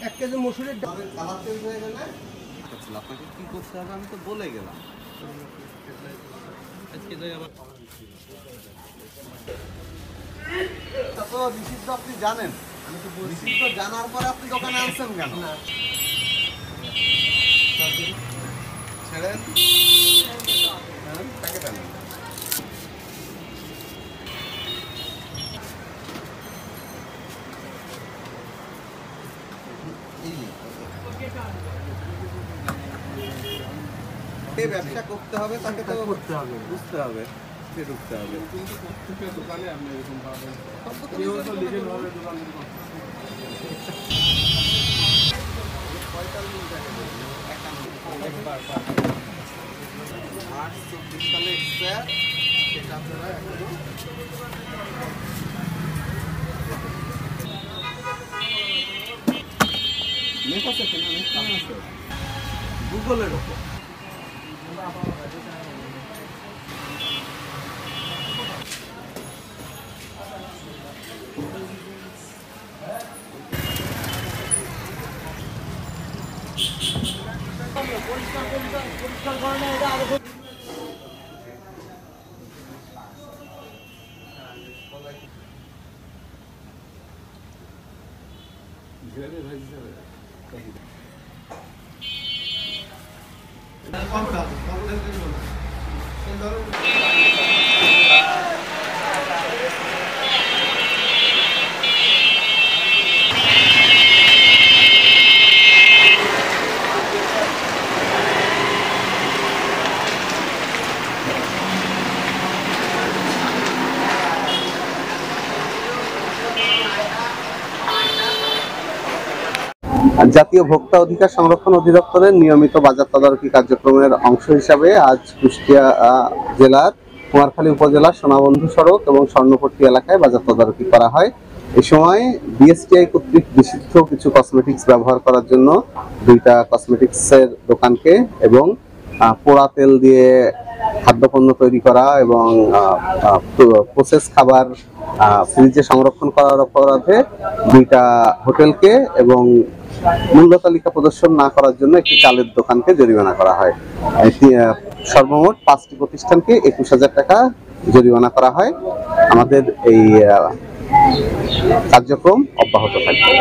1 KG মসুরের ডাল colour change হয়ে গেলে আপনাকে কি করতে হবে আমি তো বলে গেলাম। তো রিসিপ্ট আপনি জানেন, আমি তো রিসিপ্ট তো জানার পরে আপনি দোকানে আনছেন কেন? ছেড়েন তাকে দেন। ব্যবসা করতে হবে তাকে তো করতে হবে, বুঝতে হবে, সে ঢুকতে হবে। কিন্তু প্রত্যেকটা দোকানে আপনি এরকম পাবেন, মার্চ 24 সালে এক্সপায়ার, সেটা আপনারা এখনো নেট আছে কিনা, নেট কেমন আছে গুগলের ওপর। পরিষ্কার করে না এটা আরো জাতীয় ভোক্তা অধিকার সংরক্ষণ অধিদপ্তরের নিয়মিত বাজার তদারকি কার্যক্রমের অংশ হিসাবে আজ কুষ্টিয়া জেলার কুমারখালী উপজেলার সোনাবন্ধু সড়ক এবং স্বর্ণপট্টি এলাকায় বাজার তদারকি করা হয়। এই সময় বিএসটিআই কর্তৃক নিষিদ্ধ কিছু কসমেটিক্স ব্যবহার করার জন্য 2টা কসমেটিক্সের দোকানকে এবং পোড়া তেল দিয়ে খাদ্যপণ্য তৈরি করা এবং প্রসেস খাবার ফ্রিজে সংরক্ষণ করার অপরাধে 2টা হোটেলকে এবং মূল্য তালিকা প্রদর্শন না করার জন্য একটি চালের দোকানকে জরিমানা করা হয়। সর্বমোট 5টি প্রতিষ্ঠানকে 21,000 টাকা জরিমানা করা হয়। আমাদের এই কার্যক্রম অব্যাহত থাকবে।